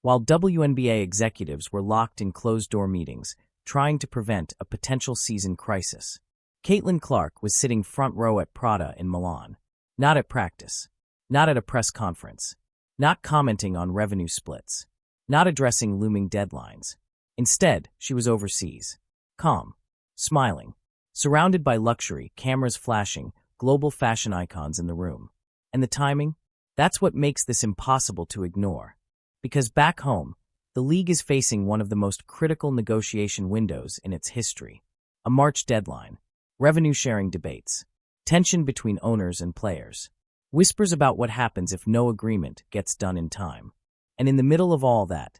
while WNBA executives were locked in closed-door meetings, trying to prevent a potential season crisis. Caitlin Clark was sitting front row at Prada in Milan. Not at practice. Not at a press conference. Not commenting on revenue splits. Not addressing looming deadlines. Instead, she was overseas. Calm. Smiling. Surrounded by luxury, cameras flashing, global fashion icons in the room. And the timing? That's what makes this impossible to ignore. Because back home, the league is facing one of the most critical negotiation windows in its history. A March deadline. Revenue-sharing debates. Tension between owners and players. Whispers about what happens if no agreement gets done in time. And in the middle of all that,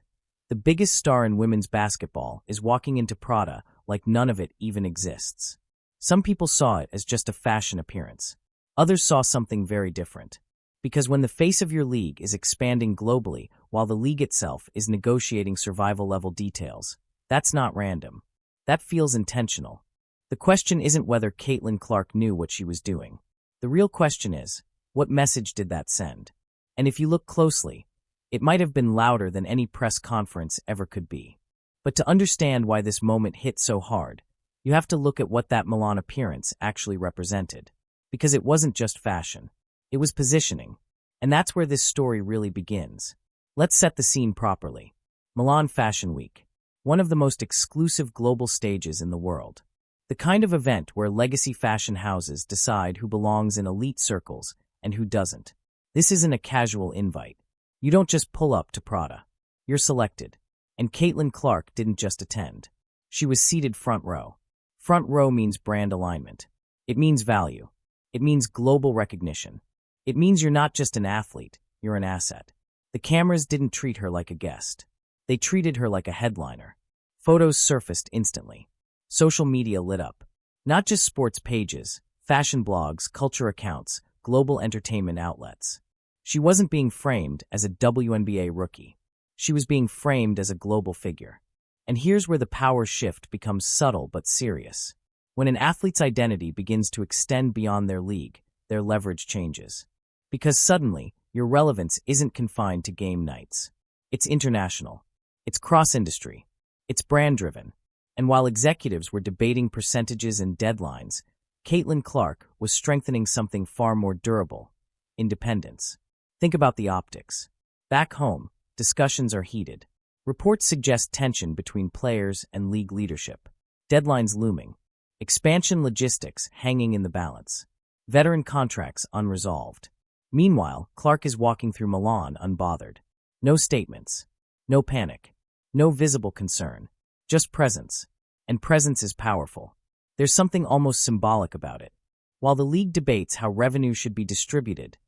the biggest star in women's basketball is walking into Prada like none of it even exists. Some people saw it as just a fashion appearance. Others saw something very different. Because when the face of your league is expanding globally while the league itself is negotiating survival-level details, that's not random. That feels intentional. The question isn't whether Caitlin Clark knew what she was doing. The real question is, what message did that send? And if you look closely, it might have been louder than any press conference ever could be. But to understand why this moment hit so hard, you have to look at what that Milan appearance actually represented. Because it wasn't just fashion. It was positioning. And that's where this story really begins. Let's set the scene properly. Milan Fashion Week. One of the most exclusive global stages in the world. The kind of event where legacy fashion houses decide who belongs in elite circles and who doesn't. This isn't a casual invite. You don't just pull up to Prada. You're selected. And Caitlin Clark didn't just attend. She was seated front row. Front row means brand alignment. It means value. It means global recognition. It means you're not just an athlete, you're an asset. The cameras didn't treat her like a guest. They treated her like a headliner. Photos surfaced instantly. Social media lit up. Not just sports pages, fashion blogs, culture accounts, global entertainment outlets. She wasn't being framed as a WNBA rookie. She was being framed as a global figure. And here's where the power shift becomes subtle but serious. When an athlete's identity begins to extend beyond their league, their leverage changes. Because suddenly, your relevance isn't confined to game nights. It's international. It's cross-industry. It's brand-driven. And while executives were debating percentages and deadlines, Caitlin Clark was strengthening something far more durable: independence. Think about the optics. Back home, discussions are heated. Reports suggest tension between players and league leadership. Deadlines looming. Expansion logistics hanging in the balance. Veteran contracts unresolved. Meanwhile, Clark is walking through Milan unbothered. No statements. No panic. No visible concern. Just presence. And presence is powerful. There's something almost symbolic about it. While the league debates how revenue should be distributed,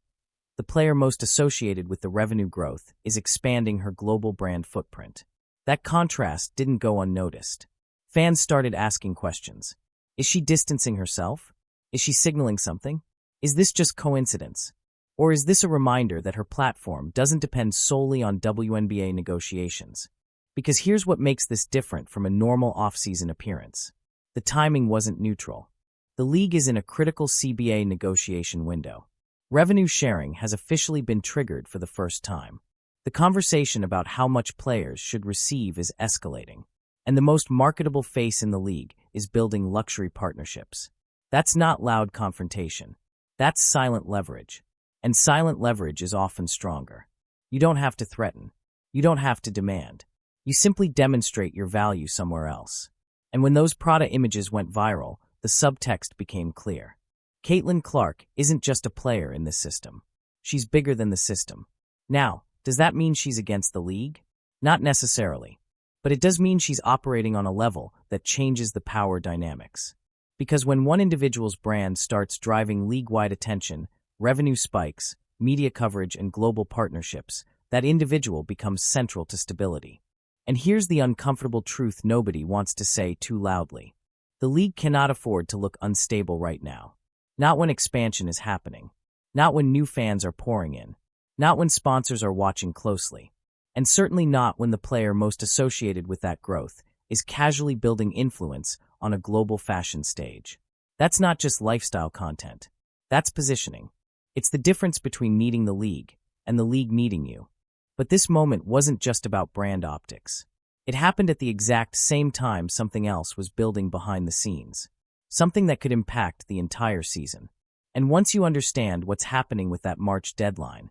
the player most associated with the revenue growth is expanding her global brand footprint. That contrast didn't go unnoticed. Fans started asking questions. Is she distancing herself? Is she signaling something? Is this just coincidence? Or is this a reminder that her platform doesn't depend solely on WNBA negotiations? Because here's what makes this different from a normal off-season appearance. The timing wasn't neutral. The league is in a critical CBA negotiation window. Revenue sharing has officially been triggered for the first time. The conversation about how much players should receive is escalating. And the most marketable face in the league is building luxury partnerships. That's not loud confrontation. That's silent leverage. And silent leverage is often stronger. You don't have to threaten. You don't have to demand. You simply demonstrate your value somewhere else. And when those Prada images went viral, the subtext became clear. Caitlin Clark isn't just a player in this system. She's bigger than the system. Now, does that mean she's against the league? Not necessarily. But it does mean she's operating on a level that changes the power dynamics. Because when one individual's brand starts driving league-wide attention, revenue spikes, media coverage, and global partnerships, that individual becomes central to stability. And here's the uncomfortable truth nobody wants to say too loudly. The league cannot afford to look unstable right now. Not when expansion is happening. Not when new fans are pouring in. Not when sponsors are watching closely. And certainly not when the player most associated with that growth is casually building influence on a global fashion stage. That's not just lifestyle content. That's positioning. It's the difference between needing the league and the league needing you. But this moment wasn't just about brand optics. It happened at the exact same time something else was building behind the scenes. Something that could impact the entire season. And once you understand what's happening with that March deadline,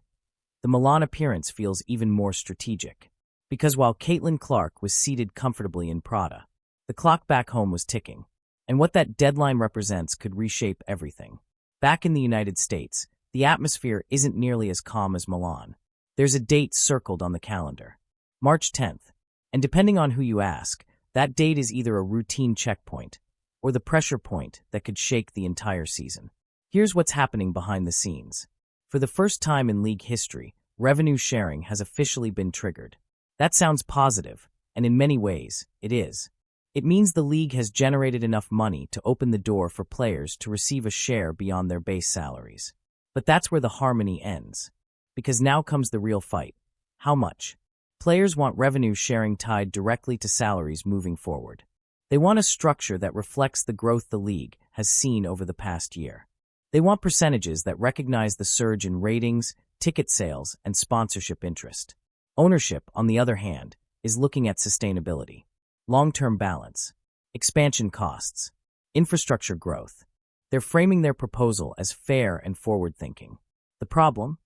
the Milan appearance feels even more strategic. Because while Caitlin Clark was seated comfortably in Prada, the clock back home was ticking. And what that deadline represents could reshape everything. Back in the United States, the atmosphere isn't nearly as calm as Milan. There's a date circled on the calendar. March 10th. And depending on who you ask, that date is either a routine checkpoint or the pressure point that could shake the entire season. Here's what's happening behind the scenes. For the first time in league history, revenue sharing has officially been triggered. That sounds positive, and in many ways, it is. It means the league has generated enough money to open the door for players to receive a share beyond their base salaries. But that's where the harmony ends. Because now comes the real fight. How much? Players want revenue sharing tied directly to salaries moving forward. They want a structure that reflects the growth the league has seen over the past year. They want percentages that recognize the surge in ratings, ticket sales, and sponsorship interest. Ownership, on the other hand, is looking at sustainability, long-term balance, expansion costs, infrastructure growth. They're framing their proposal as fair and forward-thinking. The problem?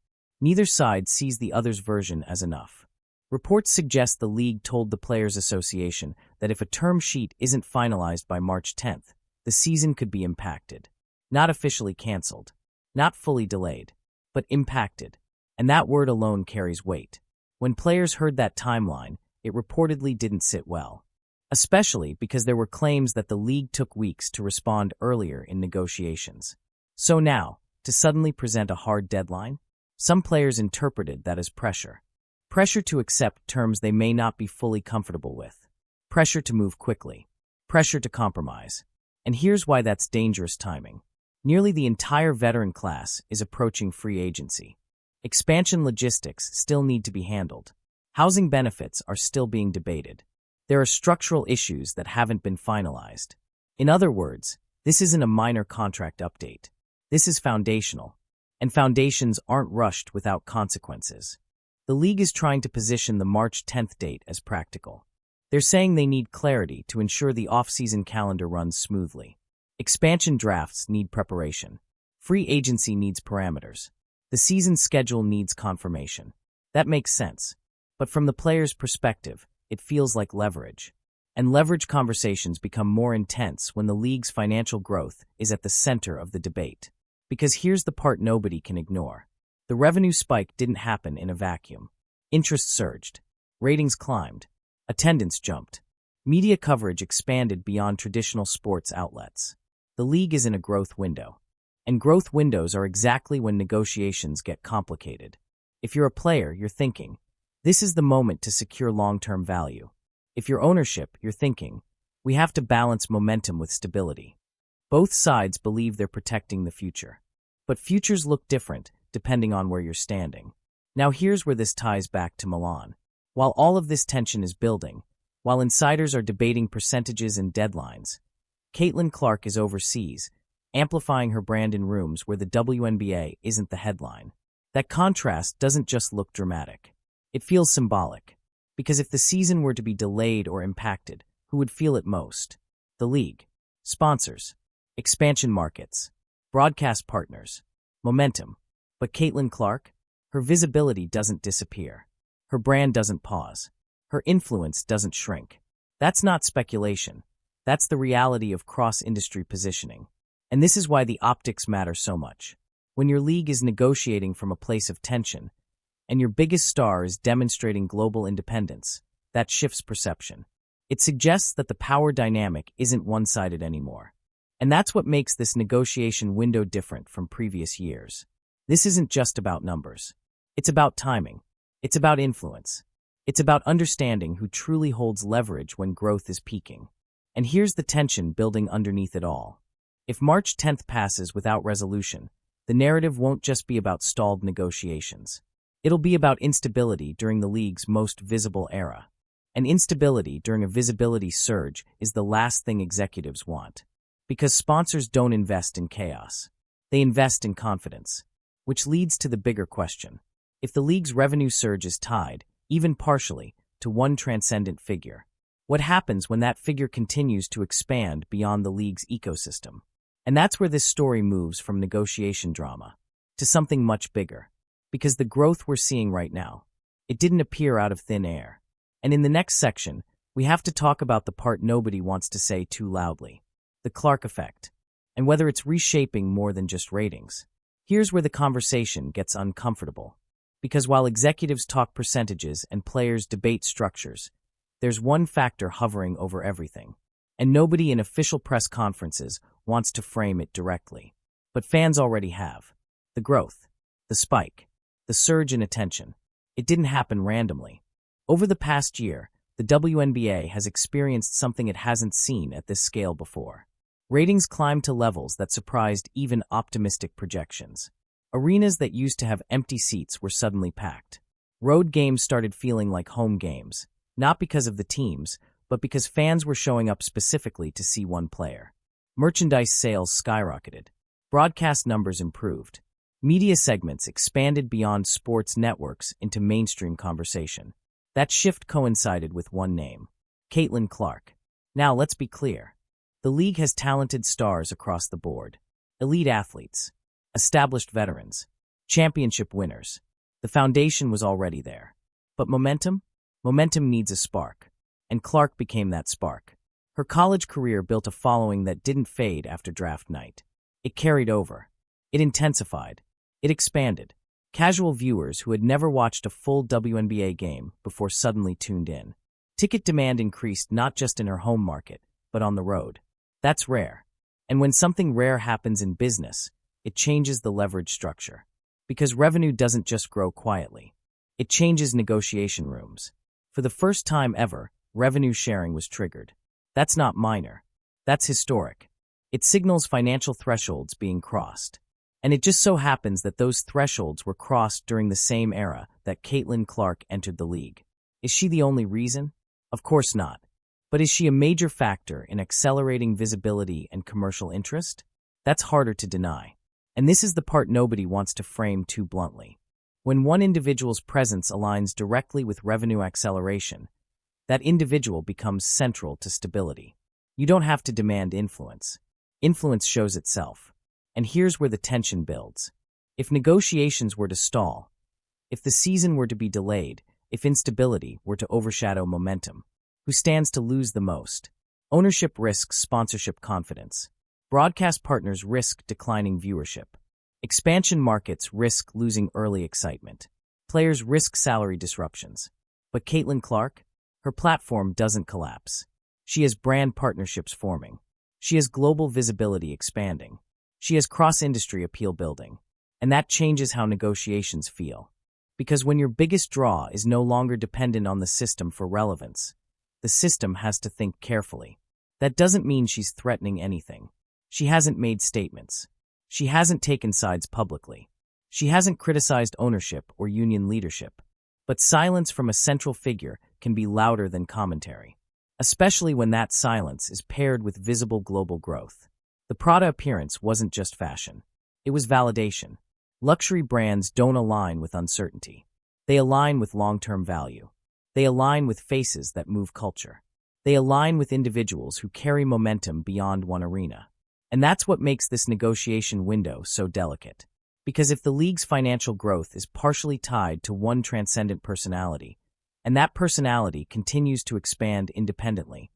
Neither side sees the other's version as enough. Reports suggest the league told the Players Association that if a term sheet isn't finalized by March 10th, the season could be impacted. Not officially canceled, not fully delayed, but impacted. And that word alone carries weight. When players heard that timeline, it reportedly didn't sit well. Especially because there were claims that the league took weeks to respond earlier in negotiations. So now, to suddenly present a hard deadline? Some players interpreted that as pressure. Pressure to accept terms they may not be fully comfortable with. Pressure to move quickly. Pressure to compromise. And here's why that's dangerous timing. Nearly the entire veteran class is approaching free agency. Expansion logistics still need to be handled. Housing benefits are still being debated. There are structural issues that haven't been finalized. In other words, this isn't a minor contract update. This is foundational. And foundations aren't rushed without consequences. The league is trying to position the March 10th date as practical. They're saying they need clarity to ensure the off-season calendar runs smoothly. Expansion drafts need preparation. Free agency needs parameters. The season schedule needs confirmation. That makes sense. But from the player's perspective, it feels like leverage. And leverage conversations become more intense when the league's financial growth is at the center of the debate. Because here's the part nobody can ignore. The revenue spike didn't happen in a vacuum. Interest surged. Ratings climbed. Attendance jumped. Media coverage expanded beyond traditional sports outlets. The league is in a growth window. And growth windows are exactly when negotiations get complicated. If you're a player, you're thinking, this is the moment to secure long-term value. If you're ownership, you're thinking, we have to balance momentum with stability. Both sides believe they're protecting the future. But futures look different depending on where you're standing. Now here's where this ties back to Milan. While all of this tension is building, while insiders are debating percentages and deadlines, Caitlin Clark is overseas, amplifying her brand in rooms where the WNBA isn't the headline. That contrast doesn't just look dramatic. It feels symbolic. Because if the season were to be delayed or impacted, who would feel it most? The league. Sponsors. Expansion markets. Broadcast partners. Momentum. But Caitlin Clark? Her visibility doesn't disappear. Her brand doesn't pause. Her influence doesn't shrink. That's not speculation. That's the reality of cross-industry positioning. And this is why the optics matter so much. When your league is negotiating from a place of tension, and your biggest star is demonstrating global independence, that shifts perception. It suggests that the power dynamic isn't one-sided anymore. And that's what makes this negotiation window different from previous years. This isn't just about numbers. It's about timing. It's about influence. It's about understanding who truly holds leverage when growth is peaking. And here's the tension building underneath it all. If March 10th passes without resolution, the narrative won't just be about stalled negotiations. It'll be about instability during the league's most visible era. And instability during a visibility surge is the last thing executives want. Because sponsors don't invest in chaos. They invest in confidence. Which leads to the bigger question. If the league's revenue surge is tied, even partially, to one transcendent figure. What happens when that figure continues to expand beyond the league's ecosystem? And that's where this story moves from negotiation drama to something much bigger. Because the growth we're seeing right now, it didn't appear out of thin air. And in the next section, we have to talk about the part nobody wants to say too loudly, the Clark effect, and whether it's reshaping more than just ratings. Here's where the conversation gets uncomfortable. Because while executives talk percentages and players debate structures, there's one factor hovering over everything. And nobody in official press conferences wants to frame it directly. But fans already have. The growth, the spike, the surge in attention. It didn't happen randomly. Over the past year, the WNBA has experienced something it hasn't seen at this scale before. Ratings climbed to levels that surprised even optimistic projections. Arenas that used to have empty seats were suddenly packed. Road games started feeling like home games, not because of the teams, but because fans were showing up specifically to see one player. Merchandise sales skyrocketed. Broadcast numbers improved. Media segments expanded beyond sports networks into mainstream conversation. That shift coincided with one name, Caitlin Clark. Now, let's be clear. The league has talented stars across the board. Elite athletes, established veterans, championship winners. The foundation was already there. But momentum? Momentum needs a spark. And Clark became that spark. Her college career built a following that didn't fade after draft night. It carried over. It intensified. It expanded. Casual viewers who had never watched a full WNBA game before suddenly tuned in. Ticket demand increased not just in her home market, but on the road. That's rare. And when something rare happens in business, it changes the leverage structure. Because revenue doesn't just grow quietly. It changes negotiation rooms. For the first time ever, revenue sharing was triggered. That's not minor. That's historic. It signals financial thresholds being crossed. And it just so happens that those thresholds were crossed during the same era that Caitlin Clark entered the league. Is she the only reason? Of course not. But is she a major factor in accelerating visibility and commercial interest? That's harder to deny. And this is the part nobody wants to frame too bluntly. When one individual's presence aligns directly with revenue acceleration, that individual becomes central to stability. You don't have to demand influence. Influence shows itself. And here's where the tension builds. If negotiations were to stall, if the season were to be delayed, if instability were to overshadow momentum, who stands to lose the most? Ownership risks sponsorship confidence. Broadcast partners risk declining viewership. Expansion markets risk losing early excitement. Players risk salary disruptions. But Caitlin Clark? Her platform doesn't collapse. She has brand partnerships forming. She has global visibility expanding. She has cross-industry appeal building. And that changes how negotiations feel. Because when your biggest draw is no longer dependent on the system for relevance, the system has to think carefully. That doesn't mean she's threatening anything. She hasn't made statements. She hasn't taken sides publicly. She hasn't criticized ownership or union leadership. But silence from a central figure can be louder than commentary, especially when that silence is paired with visible global growth. The Prada appearance wasn't just fashion. It was validation. Luxury brands don't align with uncertainty. They align with long-term value. They align with faces that move culture. They align with individuals who carry momentum beyond one arena. And that's what makes this negotiation window so delicate. Because if the league's financial growth is partially tied to one transcendent personality, and that personality continues to expand independently,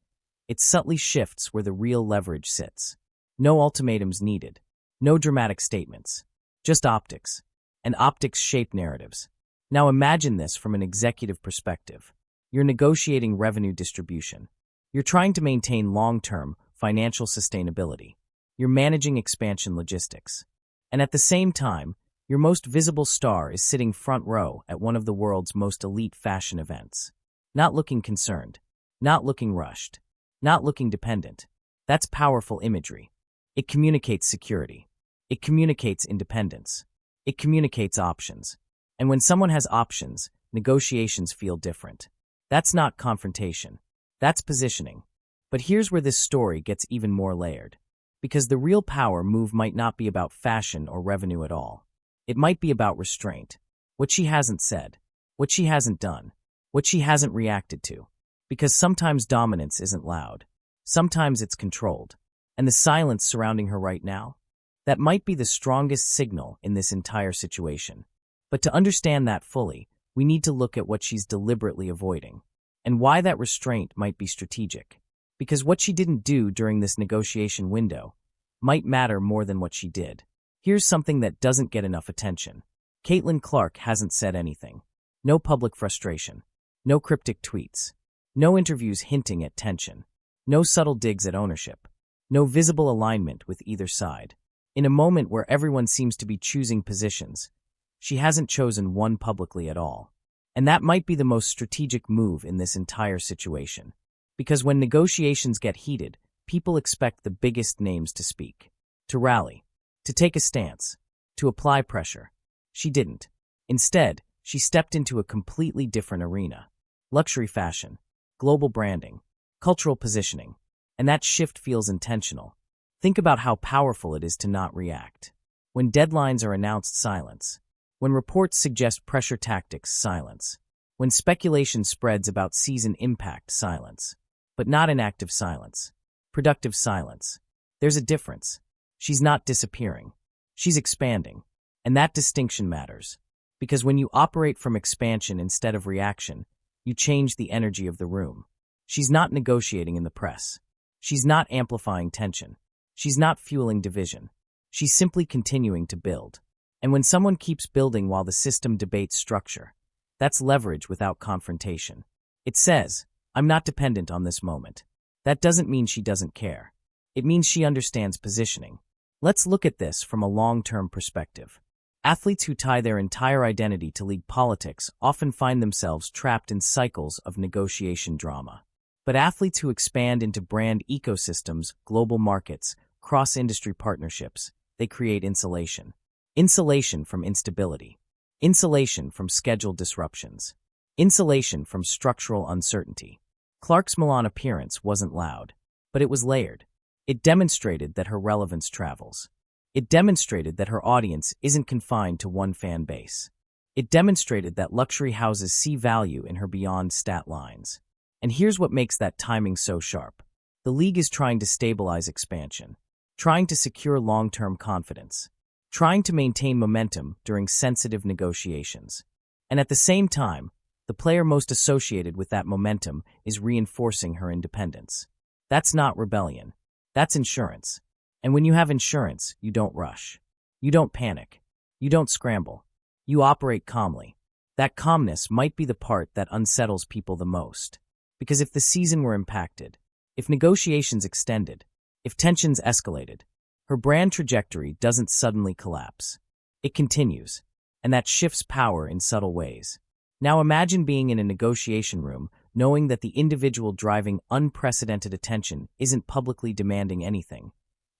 it subtly shifts where the real leverage sits. No ultimatums needed. No dramatic statements. Just optics. And optics shape narratives. Now imagine this from an executive perspective. You're negotiating revenue distribution. You're trying to maintain long-term financial sustainability. You're managing expansion logistics. And at the same time, your most visible star is sitting front row at one of the world's most elite fashion events. Not looking concerned. Not looking rushed. Not looking dependent. That's powerful imagery. It communicates security. It communicates independence. It communicates options. And when someone has options, negotiations feel different. That's not confrontation. That's positioning. But here's where this story gets even more layered. Because the real power move might not be about fashion or revenue at all. It might be about restraint. What she hasn't said. What she hasn't done. what she hasn't reacted to. Because sometimes dominance isn't loud. Sometimes it's controlled. And the silence surrounding her right now? That might be the strongest signal in this entire situation. But to understand that fully, we need to look at what she's deliberately avoiding, and why that restraint might be strategic. Because what she didn't do during this negotiation window might matter more than what she did. Here's something that doesn't get enough attention. Caitlin Clark hasn't said anything. No public frustration. No cryptic tweets. No interviews hinting at tension. No subtle digs at ownership. No visible alignment with either side. In a moment where everyone seems to be choosing positions, she hasn't chosen one publicly at all. And that might be the most strategic move in this entire situation. Because when negotiations get heated, people expect the biggest names to speak, to rally, to take a stance, to apply pressure. She didn't. Instead, she stepped into a completely different arena. Luxury fashion, global branding, cultural positioning. And that shift feels intentional. Think about how powerful it is to not react. When deadlines are announced, silence. When reports suggest pressure tactics, silence. When speculation spreads about season impact, silence. But not inactive silence. Productive silence. There's a difference. She's not disappearing. She's expanding. And that distinction matters. Because when you operate from expansion instead of reaction, you change the energy of the room. She's not negotiating in the press. She's not amplifying tension. She's not fueling division. She's simply continuing to build. And when someone keeps building while the system debates structure, that's leverage without confrontation. It says, I'm not dependent on this moment. That doesn't mean she doesn't care. It means she understands positioning. Let's look at this from a long-term perspective. Athletes who tie their entire identity to league politics often find themselves trapped in cycles of negotiation drama. But athletes who expand into brand ecosystems, global markets, cross-industry partnerships, they create insulation. Insulation from instability. Insulation from scheduled disruptions. Insulation from structural uncertainty. Clark's Milan appearance wasn't loud, but it was layered. It demonstrated that her relevance travels. It demonstrated that her audience isn't confined to one fan base. It demonstrated that luxury houses see value in her beyond stat lines. And here's what makes that timing so sharp. The league is trying to stabilize expansion, trying to secure long-term confidence, trying to maintain momentum during sensitive negotiations. And at the same time, the player most associated with that momentum is reinforcing her independence. That's not rebellion. That's insurance. And when you have insurance, you don't rush. You don't panic. You don't scramble. You operate calmly. That calmness might be the part that unsettles people the most. Because if the season were impacted, if negotiations extended, if tensions escalated, her brand trajectory doesn't suddenly collapse. It continues, and that shifts power in subtle ways. Now imagine being in a negotiation room, knowing that the individual driving unprecedented attention isn't publicly demanding anything,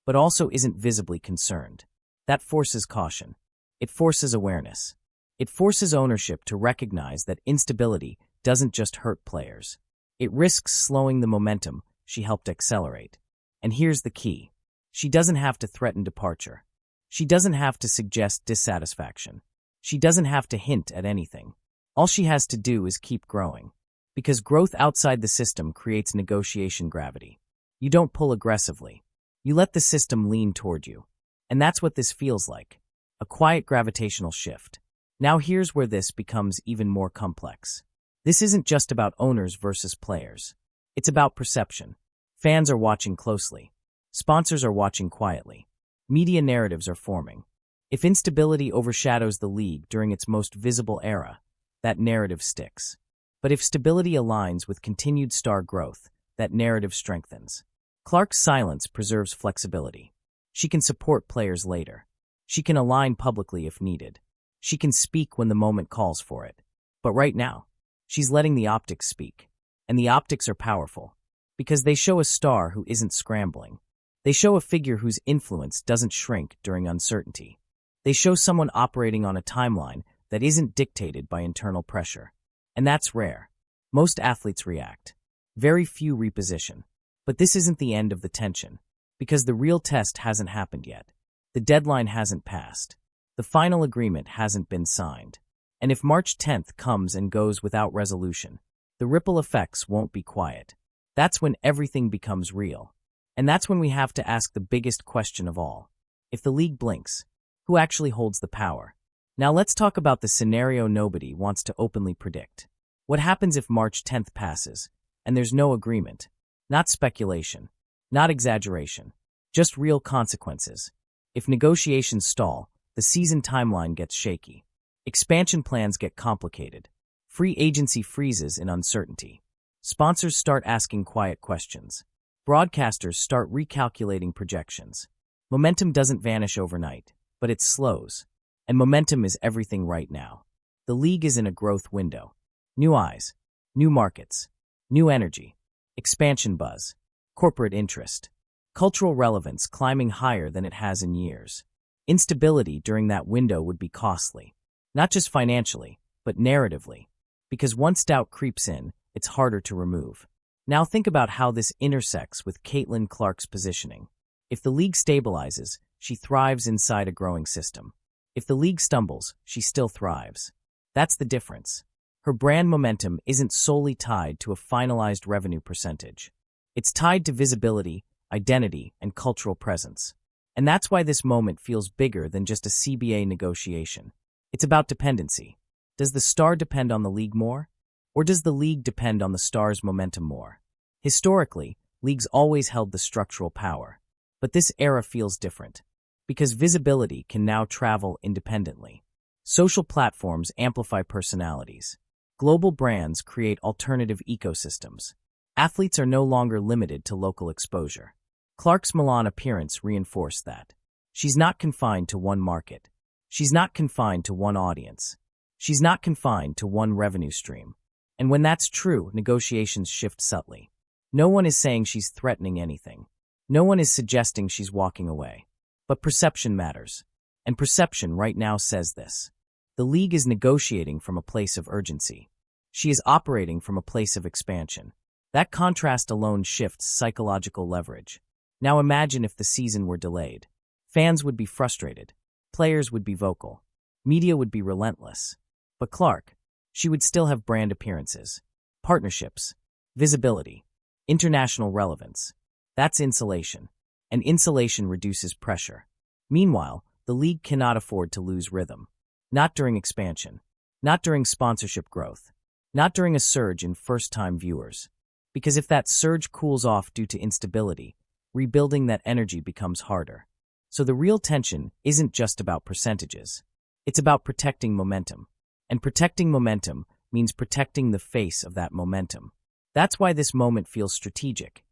but also isn't visibly concerned. That forces caution. It forces awareness. It forces ownership to recognize that instability doesn't just hurt players. It risks slowing the momentum she helped accelerate. And here's the key. She doesn't have to threaten departure. She doesn't have to suggest dissatisfaction. She doesn't have to hint at anything. All she has to do is keep growing. Because growth outside the system creates negotiation gravity. You don't pull aggressively. You let the system lean toward you. And that's what this feels like. A quiet gravitational shift. Now here's where this becomes even more complex. This isn't just about owners versus players. It's about perception. Fans are watching closely. Sponsors are watching quietly. Media narratives are forming. If instability overshadows the league during its most visible era, that narrative sticks. But if stability aligns with continued star growth, that narrative strengthens. Clark's silence preserves flexibility. She can support players later. She can align publicly if needed. She can speak when the moment calls for it. But right now, she's letting the optics speak. And the optics are powerful. Because they show a star who isn't scrambling. They show a figure whose influence doesn't shrink during uncertainty. They show someone operating on a timeline that isn't dictated by internal pressure. And that's rare. Most athletes react. Very few reposition. But this isn't the end of the tension. Because the real test hasn't happened yet. The deadline hasn't passed. The final agreement hasn't been signed. And if March 10th comes and goes without resolution, the ripple effects won't be quiet. That's when everything becomes real. And that's when we have to ask the biggest question of all. If the league blinks, who actually holds the power? Now let's talk about the scenario nobody wants to openly predict. What happens if March 10th passes, and there's no agreement? Not speculation, not exaggeration, just real consequences. If negotiations stall, the season timeline gets shaky. Expansion plans get complicated. Free agency freezes in uncertainty. Sponsors start asking quiet questions. Broadcasters start recalculating projections. Momentum doesn't vanish overnight, but it slows. And momentum is everything right now. The league is in a growth window. New eyes, new markets, new energy, expansion buzz, corporate interest, cultural relevance climbing higher than it has in years. Instability during that window would be costly, not just financially, but narratively, because once doubt creeps in, it's harder to remove. Now think about how this intersects with Caitlin Clark's positioning. If the league stabilizes, she thrives inside a growing system. If the league stumbles, she still thrives. That's the difference. Her brand momentum isn't solely tied to a finalized revenue percentage. It's tied to visibility, identity, and cultural presence. And that's why this moment feels bigger than just a CBA negotiation. It's about dependency. Does the star depend on the league more? Or does the league depend on the star's momentum more? Historically, leagues always held the structural power. But this era feels different, because visibility can now travel independently. Social platforms amplify personalities. Global brands create alternative ecosystems. Athletes are no longer limited to local exposure. Clark's Milan appearance reinforced that. She's not confined to one market. She's not confined to one audience. She's not confined to one revenue stream. And when that's true, negotiations shift subtly. No one is saying she's threatening anything. No one is suggesting she's walking away. But perception matters. And perception right now says this. The league is negotiating from a place of urgency. She is operating from a place of expansion. That contrast alone shifts psychological leverage. Now imagine if the season were delayed. Fans would be frustrated. Players would be vocal. Media would be relentless. But Clark, she would still have brand appearances, partnerships, visibility, international relevance. That's insulation. And insulation reduces pressure. Meanwhile, the league cannot afford to lose rhythm. Not during expansion. Not during sponsorship growth. Not during a surge in first-time viewers. Because if that surge cools off due to instability, rebuilding that energy becomes harder. So the real tension isn't just about percentages. It's about protecting momentum. And protecting momentum means protecting the face of that momentum. That's why this moment feels strategic,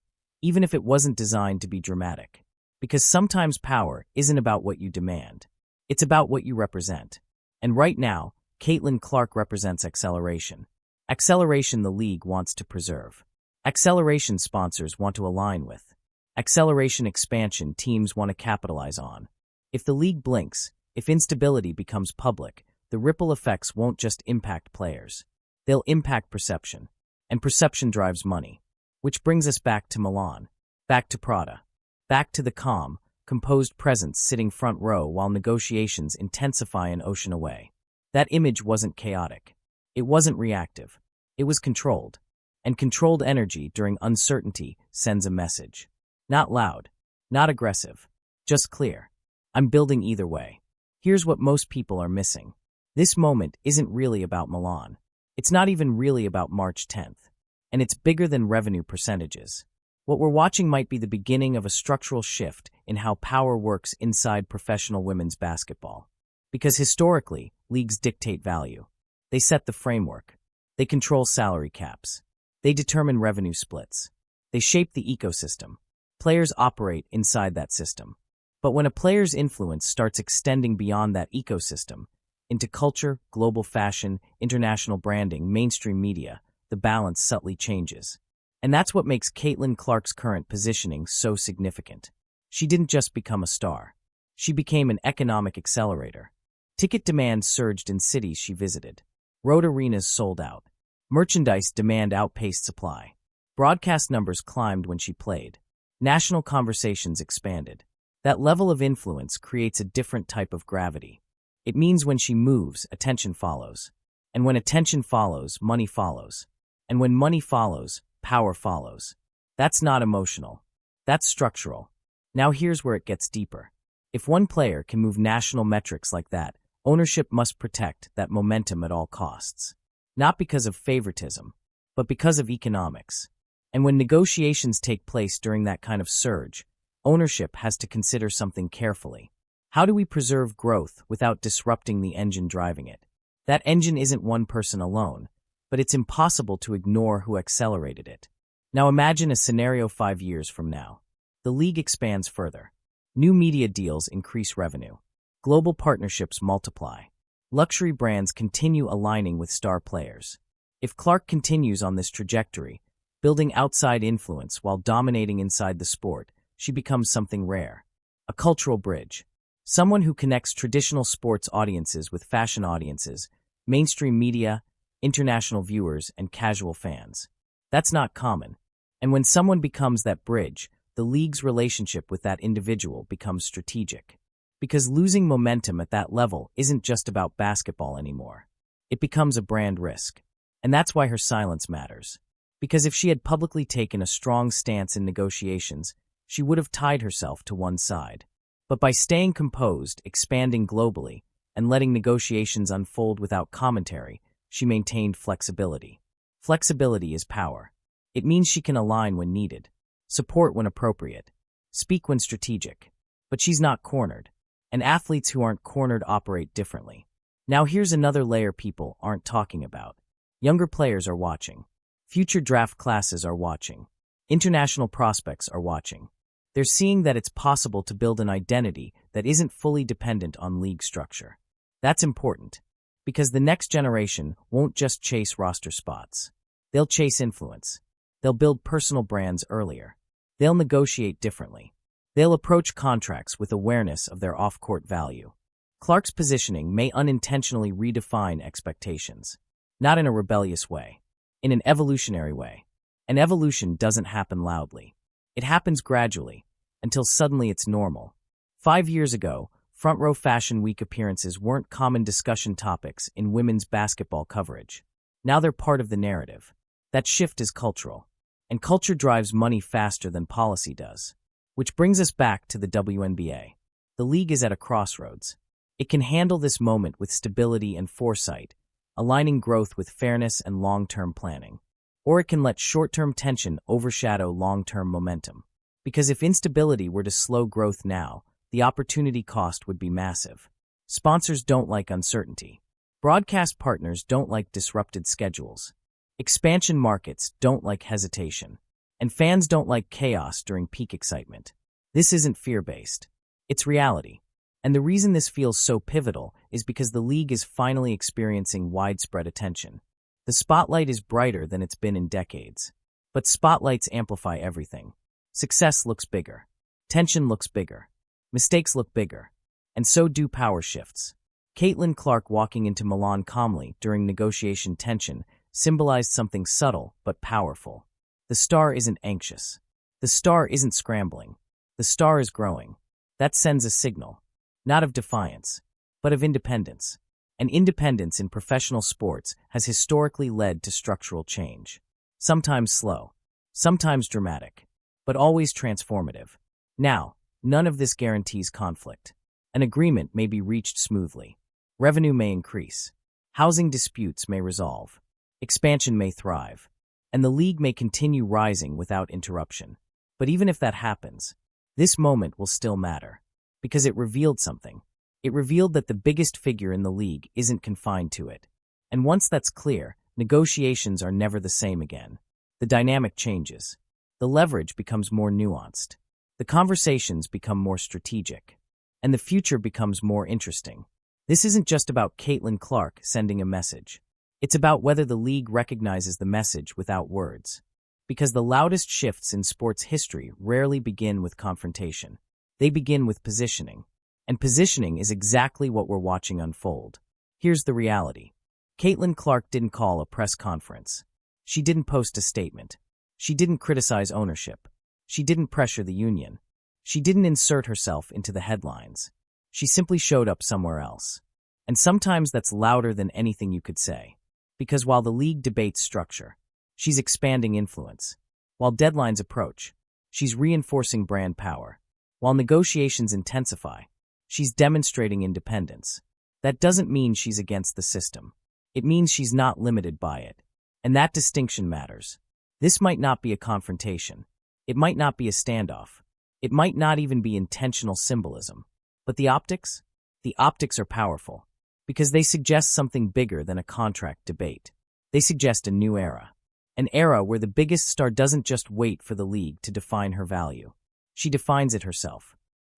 even if it wasn't designed to be dramatic. Because sometimes power isn't about what you demand. It's about what you represent. And right now, Caitlin Clark represents acceleration. Acceleration the league wants to preserve. Acceleration sponsors want to align with. Acceleration expansion teams want to capitalize on. If the league blinks, if instability becomes public, the ripple effects won't just impact players. They'll impact perception. And perception drives money. Which brings us back to Milan. Back to Prada. Back to the calm, composed presence sitting front row while negotiations intensify an ocean away. That image wasn't chaotic. It wasn't reactive. It was controlled. And controlled energy during uncertainty sends a message. Not loud, not aggressive, just clear. I'm building either way. Here's what most people are missing. This moment isn't really about Milan. It's not even really about March 10th. And it's bigger than revenue percentages. What we're watching might be the beginning of a structural shift in how power works inside professional women's basketball. Because historically, leagues dictate value. They set the framework. They control salary caps. They determine revenue splits. They shape the ecosystem. Players operate inside that system. But when a player's influence starts extending beyond that ecosystem, into culture, global fashion, international branding, mainstream media, the balance subtly changes. And that's what makes Caitlin Clark's current positioning so significant. She didn't just become a star. She became an economic accelerator. Ticket demand surged in cities she visited. Road arenas sold out. Merchandise demand outpaced supply. Broadcast numbers climbed when she played. National conversations expanded. That level of influence creates a different type of gravity. It means when she moves, attention follows. And when attention follows, money follows. And when money follows, power follows. That's not emotional. That's structural. Now here's where it gets deeper. If one player can move national metrics like that, ownership must protect that momentum at all costs. Not because of favoritism, but because of economics. And when negotiations take place during that kind of surge, ownership has to consider something carefully. How do we preserve growth without disrupting the engine driving it? That engine isn't one person alone, but it's impossible to ignore who accelerated it. Now imagine a scenario 5 years from now. The league expands further. New media deals increase revenue. Global partnerships multiply. Luxury brands continue aligning with star players. If Clark continues on this trajectory, building outside influence while dominating inside the sport, she becomes something rare. A cultural bridge. Someone who connects traditional sports audiences with fashion audiences, mainstream media, international viewers, and casual fans. That's not common. And when someone becomes that bridge, the league's relationship with that individual becomes strategic. Because losing momentum at that level isn't just about basketball anymore. It becomes a brand risk. And that's why her silence matters. Because if she had publicly taken a strong stance in negotiations, she would have tied herself to one side. But by staying composed, expanding globally, and letting negotiations unfold without commentary, she maintained flexibility. Flexibility is power. It means she can align when needed, support when appropriate, speak when strategic. But she's not cornered, and athletes who aren't cornered operate differently. Now here's another layer people aren't talking about. Younger players are watching. Future draft classes are watching. International prospects are watching. They're seeing that it's possible to build an identity that isn't fully dependent on league structure. That's important, because the next generation won't just chase roster spots. They'll chase influence. They'll build personal brands earlier. They'll negotiate differently. They'll approach contracts with awareness of their off-court value. Clark's positioning may unintentionally redefine expectations. Not in a rebellious way, in an evolutionary way. And evolution doesn't happen loudly. It happens gradually, until suddenly it's normal. 5 years ago, front row Fashion Week appearances weren't common discussion topics in women's basketball coverage. Now they're part of the narrative. That shift is cultural. And culture drives money faster than policy does. Which brings us back to the WNBA. The league is at a crossroads. It can handle this moment with stability and foresight, aligning growth with fairness and long-term planning. Or it can let short-term tension overshadow long-term momentum. Because if instability were to slow growth now, the opportunity cost would be massive. Sponsors don't like uncertainty. Broadcast partners don't like disrupted schedules. Expansion markets don't like hesitation. And fans don't like chaos during peak excitement. This isn't fear-based. It's reality. And the reason this feels so pivotal is because the league is finally experiencing widespread attention. The spotlight is brighter than it's been in decades. But spotlights amplify everything. Success looks bigger. Tension looks bigger. Mistakes look bigger. And so do power shifts. Caitlin Clark walking into Milan calmly during negotiation tension symbolized something subtle but powerful. The star isn't anxious. The star isn't scrambling. The star is growing. That sends a signal, not of defiance, but of independence. And independence in professional sports has historically led to structural change. Sometimes slow, sometimes dramatic, but always transformative. Now, none of this guarantees conflict. An agreement may be reached smoothly. Revenue may increase. Housing disputes may resolve. Expansion may thrive. And the league may continue rising without interruption. But even if that happens, this moment will still matter. Because it revealed something. It revealed that the biggest figure in the league isn't confined to it. And once that's clear, negotiations are never the same again. The dynamic changes. The leverage becomes more nuanced. The conversations become more strategic. And the future becomes more interesting. This isn't just about Caitlin Clark sending a message. It's about whether the league recognizes the message without words. Because the loudest shifts in sports history rarely begin with confrontation. They begin with positioning. And positioning is exactly what we're watching unfold. Here's the reality. Caitlin Clark didn't call a press conference. She didn't post a statement. She didn't criticize ownership. She didn't pressure the union. She didn't insert herself into the headlines. She simply showed up somewhere else. And sometimes that's louder than anything you could say. Because while the league debates structure, she's expanding influence. While deadlines approach, she's reinforcing brand power. While negotiations intensify, she's demonstrating independence. That doesn't mean she's against the system. It means she's not limited by it. And that distinction matters. This might not be a confrontation. It might not be a standoff. It might not even be intentional symbolism. But the optics? The optics are powerful because they suggest something bigger than a contract debate. They suggest a new era. An era where the biggest star doesn't just wait for the league to define her value. She defines it herself.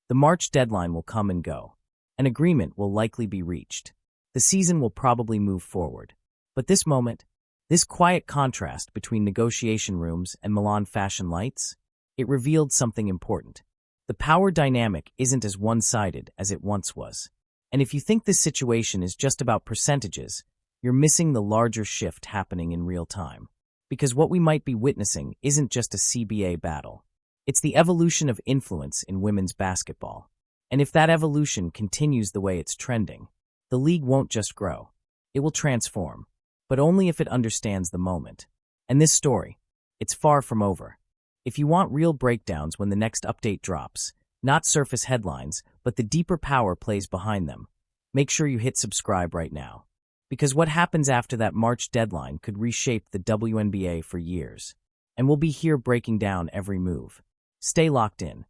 The March deadline will come and go. An agreement will likely be reached. The season will probably move forward. But this moment, this quiet contrast between negotiation rooms and Milan fashion lights, it revealed something important. The power dynamic isn't as one-sided as it once was. And if you think this situation is just about percentages, you're missing the larger shift happening in real time. Because what we might be witnessing isn't just a CBA battle. It's the evolution of influence in women's basketball. And if that evolution continues the way it's trending, the league won't just grow. It will transform. But only if it understands the moment. And this story, it's far from over. If you want real breakdowns when the next update drops, not surface headlines, but the deeper power plays behind them, make sure you hit subscribe right now. Because what happens after that March deadline could reshape the WNBA for years. And we'll be here breaking down every move. Stay locked in.